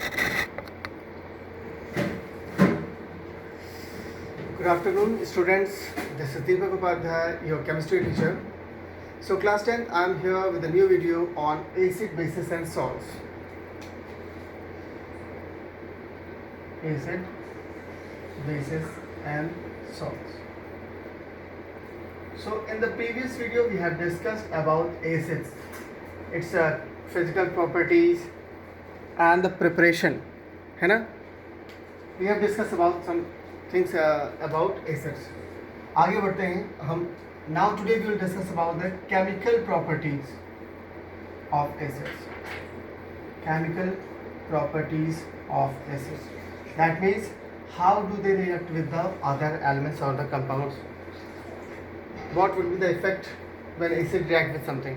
Good afternoon, students. This is Deepak Upadhyay, your chemistry teacher. So, class 10, I am here with a new video on acid, bases, and salts. Acid, bases, and salts. So, in the previous video, we have discussed about acids, its physical properties, and the preparation. है ना? We have discussed about some things about acids. आगे बढ़ते हैं हम. Now today we will discuss about the chemical properties of acids. Chemical properties of acids. That means how do they react with the other elements or the compounds? What will be the effect when acid react with something?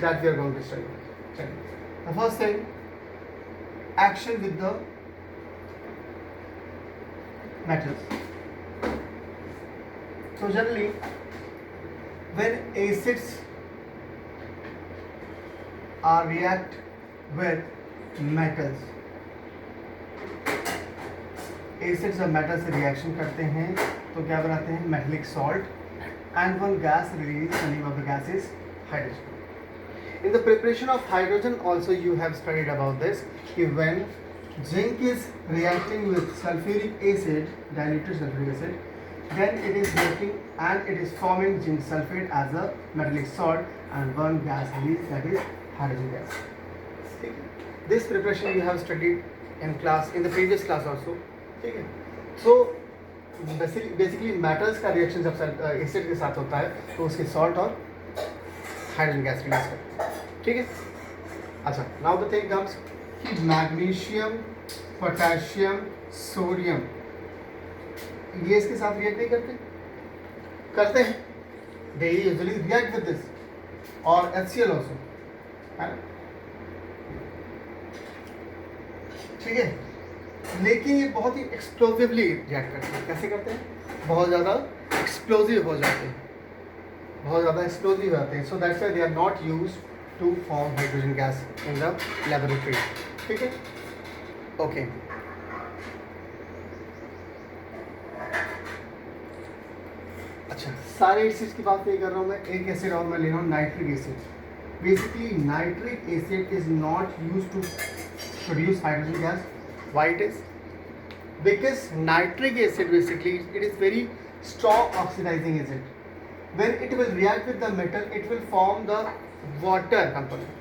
That we are going to study. The first thing, action with the metals. So generally, when acids are react with metals, acids और metal से reaction करते हैं तो क्या बनाते हैं? Metallic salt and one gas release, the name of the gas is hydrogen. In the preparation of hydrogen also you have studied about this, when zinc is reacting with sulfuric acid, diluted sulfuric acid, then it is reacting and it is forming zinc sulfate as a metallic salt and one gas release, that is hydrogen gas. This preparation you have studied in class, in the previous class also. ठीक है. So basically metals का reaction जब acid के साथ होता है तो उसके सॉल्ट और हाइड्रोजन गैस रिलीज करते हैं. ठीक है. अच्छा, नाउ द थिंग कम्स कि मैग्नीशियम, पोटेशियम, सोडियम ये इसके साथ रिएक्ट नहीं करते? करते हैं. They usually react with this और HCl आल्सो. ठीक है. लेकिन ये बहुत ही एक्सप्लोसिवली रिएक्ट करते हैं. कैसे करते हैं? बहुत ज़्यादा एक्सप्लोसिव हो जाते हैं, बहुत ज़्यादा एक्सप्लोसिव होते हैं. So that's why they are not used to form hydrogen gas in the laboratory. ठीक है. ओके. अच्छा, सारे एसिड्स की बात नहीं कर रहा हूँ मैं. एक एसिड और मैं ले रहा हूँ, nitric acid. Basically nitric acid is not used to produce hydrogen gas. Why it is? Because nitric acid basically it is very strong oxidizing agent. When it will react with the metal, it will form the water component.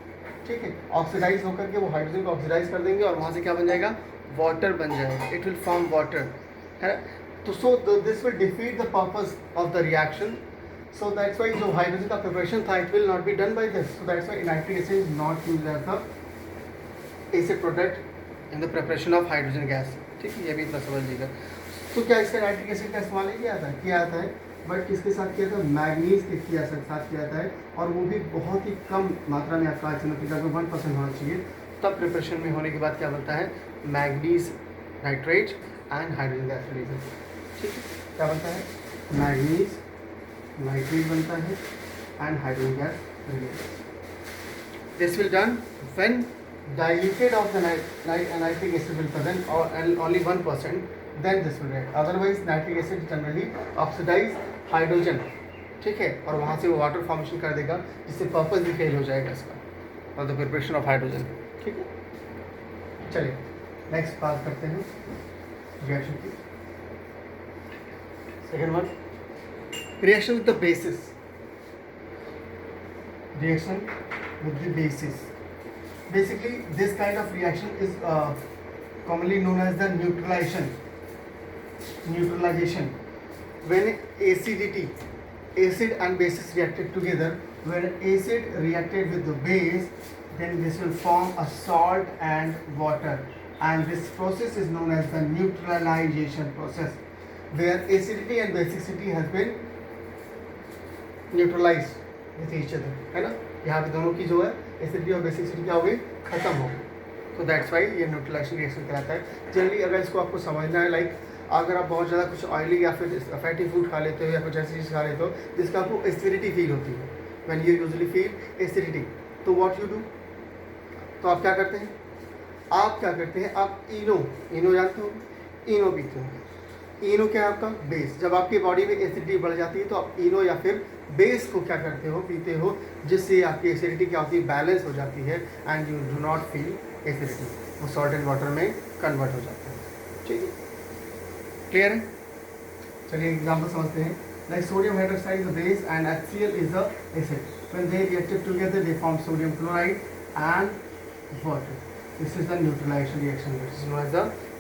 ठीक है. Oxidise होकर के वो hydrogen को oxidise कर देंगे और वहाँ से क्या बन जाएगा? वाटर बन जाएगा. इट विल फॉर्म वाटर, है ना. तो so this will defeat the purpose of the reaction. So that's why जो हाइड्रोजन का प्रिपरेशन था it will not be done by this. So that's why nitric acid is not used as the acid product in the preparation of hydrogen gas. ठीक है. ये भी इतना समझ लीजिएगा. तो क्या इसका नाइट्रिक एसिड का इस्तेमाल नहीं किया था? बट किसके साथ किया था? मैग्नीज के साथ किया था. और वो भी बहुत ही कम मात्रा में. आपका लगभग 1% होना चाहिए. तब प्रिपरेशन में होने के बाद क्या बनता है? Manganese nitrate and hydrogen gas release. ठीक है. क्या बनता है? मैग्नीज नाइट्रेट बनता है and hydrogen gas release. This will done when diluted of the nitric acid will present or only 1%, then this will react. Otherwise nitric acid generally oxidize hydrogen. ठीक है. और वहाँ से वो वाटर फॉर्मेशन कर देगा जिससे पर्पस भी फेल हो जाएगा इसका और द प्रिपरेशन ऑफ हाइड्रोजन. ठीक है. चलिए नेक्स्ट बात करते हैं रिएक्शन की. Second one, reaction with the basis. Reaction with the basis. Basically, this kind of reaction is commonly known as the neutralization. When acid and bases reacted together, when acid reacted with the base, then this will form a salt and water, and this process is known as the neutralization process, where acidity and basicity has been neutralized with each other. है ना. यहाँ पे दोनों की जो है acidity और basicity क्या हो गई? खत्म हो गई. तो दैट्स वाई ये न्यूट्रलाइजेशन रिएक्शन कहलाता है. जनरली अगर इसको आपको समझना है, लाइक अगर आप बहुत ज़्यादा कुछ ऑयली या फिर फैटी फूड खा लेते हो या कुछ ऐसी चीज़ खा लेते हो जिसका आपको एसिडिटी फील होती है, when you usually feel acidity, तो व्हाट यू डू, तो आप क्या करते हैं? आप क्या करते हैं, आप इनो जानते हो, इनो पीते हो। इनो क्या है आपका बेस। जब आपकी बॉडी में एसिडिटी बढ़ जाती है तो आप इनो या फिर बेस को क्या करते हो, पीते हो, जिससे आपकी एसिडिटी क्या होती है, बैलेंस हो जाती है and you do not feel acidity, वो सॉल्ट एंड वाटर में कन्वर्ट हो जाता है। ठीक है, क्लियर है। चलिए एग्जाम्पल समझते हैं। Like sodium hydroxide is a base and HCl is a acid, when they reacted together they form sodium chloride and water. This is the neutralisation reaction, this is known as the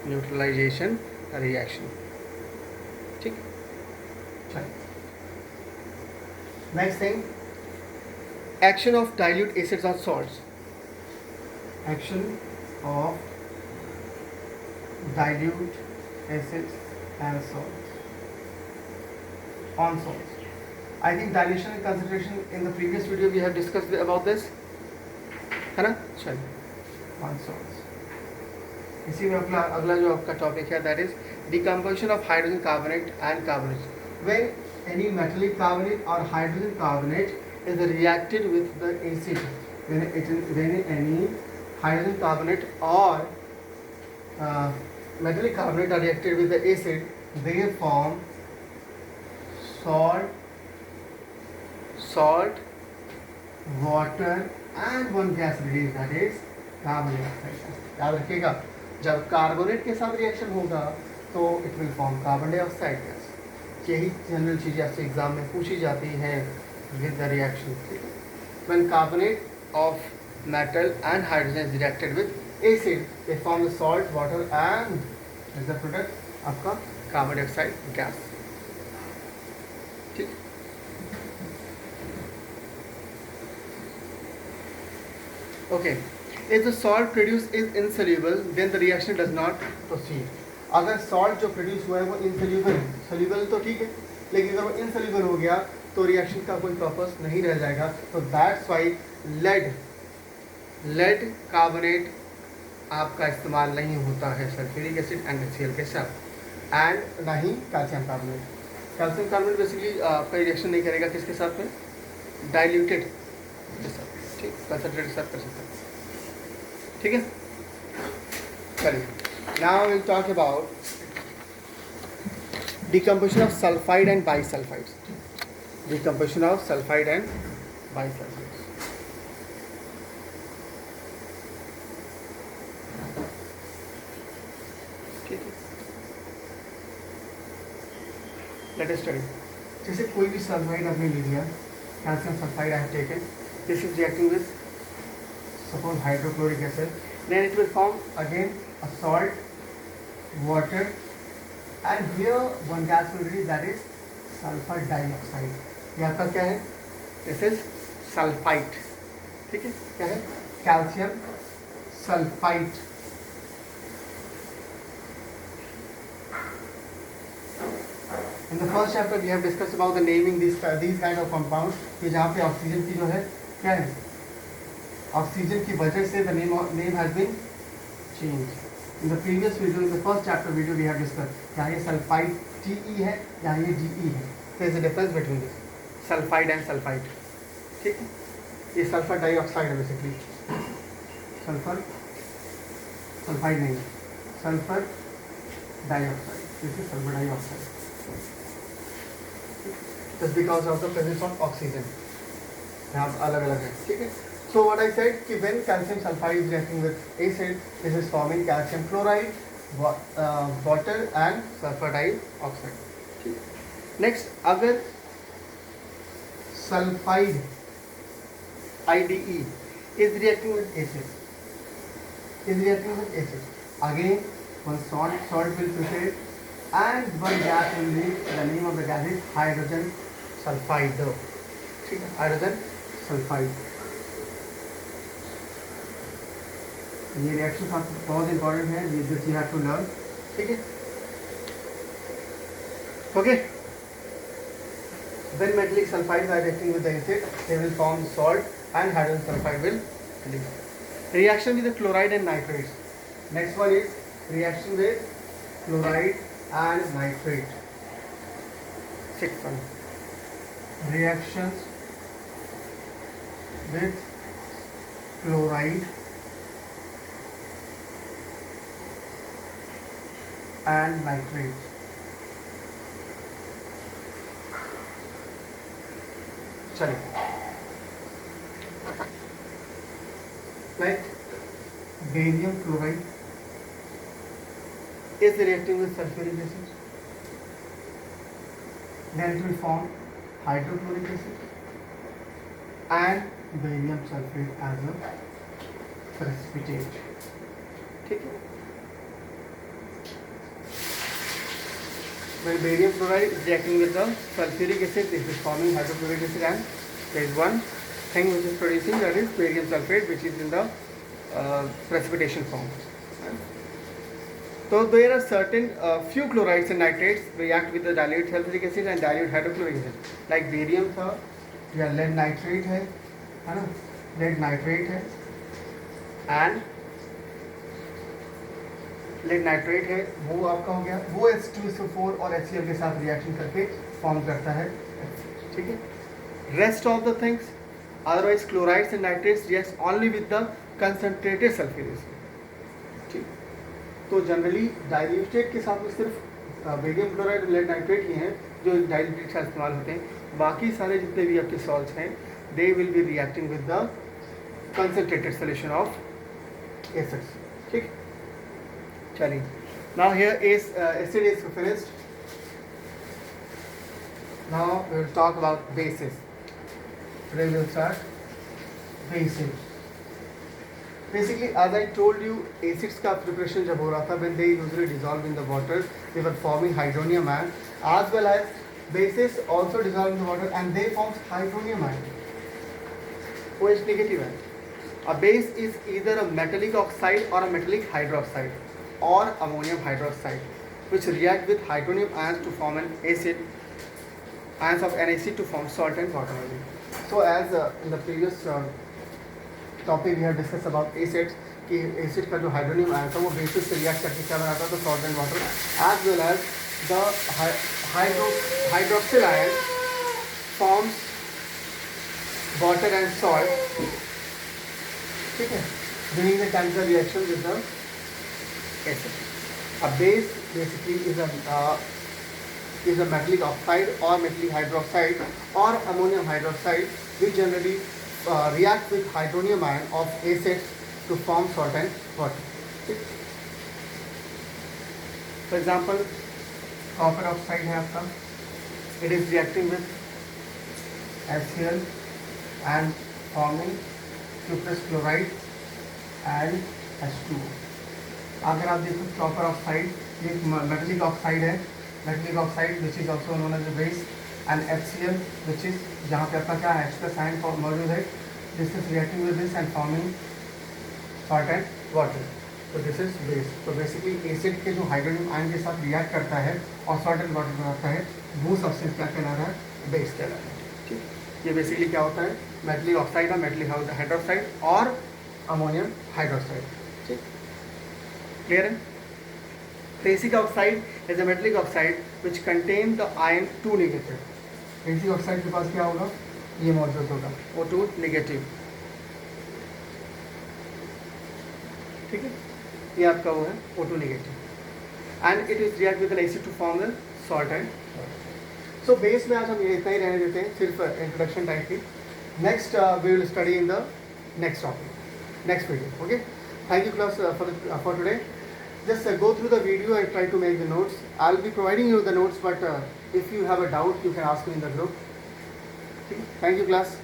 neutralisation reaction. ठीक, चलिए next thing, action of dilute acids on salts. Action of dilute acids and salts on salts. I think dilution and concentration in the previous video we have discussed about this, है ना। चलिए on salts, इसी में अपना अगला जो आपका topic है that is decomposition of hydrogen carbonate and carbonate. When any metallic carbonate or hydrogen carbonate is reacted with the acid, when any hydrogen carbonate or metallic carbonate are reacted with the acid, they form salt, water and one gas release, that is carbon dioxide. याद रखिएगा, जब carbonate के साथ reaction होगा तो it will form carbon dioxide gas. यही general चीज़ें आपसे एग्जाम में पूछी जाती हैं with the reaction. When carbonate of metal and hydrogen is reacted with acid, they form the salt, water and as a product आपका कार्बन डाइऑक्साइड गैस। ठीक, okay. If the salt produced is insoluble, then the reaction does not proceed. अगर salt जो produce हुआ है वो insoluble है, soluble तो ठीक है, लेकिन अगर वो इनसोल्यूबल हो गया तो रिएक्शन का कोई पर्पस नहीं रह जाएगा। तो दैट्स वाई लेड कार्बोनेट आपका इस्तेमाल नहीं होता है सल्फ्यूरिक एसिड एंड HCl के साथ, एंड ना ही calcium carbonate. Calcium carbonate basically आपका रिएक्शन नहीं करेगा किसके साथ में, डाइल्यूटेड के साथ, ठीक, कंसंट्रेट के साथ कर सकते हैं। ठीक है, चलिए now will talk about decomposition of sulfide and bisulfides. Decomposition of sulfide and bisulfides. ठीक है, लेट अस स्टडी। जैसे कोई भी सल्फाइड आपने ले लिया, calcium sulphide I have taken, this is reacting with suppose hydrochloric acid, then it will form again a salt, water, and here one gas will release, that is sulfur dioxide. ये आपका क्या है, this is sulphide. ठीक है, क्या है, calcium sulphide. In the first chapter we have discussed about the naming these kind of compounds, कि जहाँ पे ऑक्सीजन की जो है क्या है, ऑक्सीजन की वजह से the name has been changed. In the previous video, in the first chapter video we have discussed, यहाँ ये सल्फाइड TE है, यहाँ ये GE है। There is a difference between this sulphide and sulphide. ठीक है, ये सल्फर डाइऑक्साइड है बेसिकली, सल्फर सल्फाइड नहीं है, sulphur dioxide, this is sulphur dioxide, just because of the presence of oxygen, यहाँ अलग अलग है। ठीक है, so what I said कि when calcium sulfide is reacting with acid, this is forming calcium chloride, water and sulfur dioxide. ठीक है, next अगर sulfide IDE is reacting with acid, again one salt will prepare and one gas will release, the name of the gas is hydrogen sulfide. ठीक है, hydrogen sulphide. ये reaction बहुत important है, ये this you have to learn. ठीक है, okay. When metallic sulfides are reacting with the acid, they will form salt and hydrogen sulfide will release. Reaction with the chloride and nitrates. Next one is reaction with chloride and nitrate. Sixth one, reactions with chloride and nitrate. चलिए, like barium chloride is reacting with sulfuric acid, then it will form hydrochloric acid and barium sulfate as a precipitate. ठीक है. When barium chloride is reacting with the sulfuric acid, this is forming hydrochloric acid, and there is one thing which is producing, that is barium sulfate, which is in the precipitation form. So there are certain few chlorides and nitrates react with the dilute sulfuric acid and dilute hydrochloric acid. Like barium था, या lead nitrate है ना, lead nitrate है, and lead nitrate है, वो आपका हो गया, वो H2SO4 और HCl के साथ रिएक्शन करके फॉर्म करता है. ठीक है. Rest of the things, otherwise chlorides and nitrates reacts only with the concentrated sulphuric acid. ठीक. तो जनरली डाइल्यूटेड के साथ में सिर्फ बेरियम क्लोराइड और लेड नाइट्रेट ही हैं जो डाइल्यूटेड का इस्तेमाल होते हैं. बाकी सारे जितने भी आपके सॉल्ट्स हैं, they will be reacting with the concentrated solution of acids. ठीक. चलिए, now here is acid is finished. Now we will talk about bases. Today we will start bases. Basically, as I told you, acids का preparation जब हो रहा था, when they usually dissolve in the water, they were forming hydronium ion, as well as bases also dissolve in the water and they form hydronium ion, OH negative ion. A base is either a metallic oxide or a metallic hydroxide or ammonium hydroxide, which react with hydronium ions to form an acid, ions of NaC to form salt and water. So as in the previous topic we have discussed about acids, कि acid का जो hydronium ion था वो bases से react करके क्या बनाता है, तो salt and water, as well as the hydroxyl ion forms water and salt. ठीक है, during the chemical reaction with the acid. A base basically is a metallic oxide or metallic hydroxide or ammonium hydroxide, which generally react with hydronium ion of acids to form salt and water. For example, copper oxide है आपका, it is reacting with HCl and forming cuprous chloride and H2O. अगर आप देखो copper oxide, ये metallic oxide है, metallic oxide which is also known as a base, and HCl which is जहाँ पे आपका क्या है H+ आयन मौजूद है, this is reacting with this and forming salt and water. तो दिस इज बेस. तो बेसिकली एसिड के जो हाइड्रोजन आयन के साथ रिएक्ट करता है और सॉल्ट एंड वाटर बनाता है, वो सब्सटेंस क्या कहला रहा है, बेस कहला रहा है. ठीक. ये बेसिकली क्या होता है, मेटलिक ऑक्साइड और मेटलिक हाइड्रोक्साइड और अमोनियम हाइड्रोक्साइड. ठीक. Clear? Basic oxide is a metallic oxide which contains the ion 2 negative. Basic oxide के पास क्या होगा, ये मौजूद होगा O2 negative. ठीक है, ये आपका वो है O2 negative, and it is react with an acid to form the salt and water. So base में आज हम ये इतना ही रहने देते हैं, सिर्फ introduction टाइप की. Next we will study in the next topic, next video. Okay. Thank you class for today. Just go through the video and try to make the notes. I'll be providing you the notes, but if you have a doubt, you can ask me in the group. Okay. Thank you class.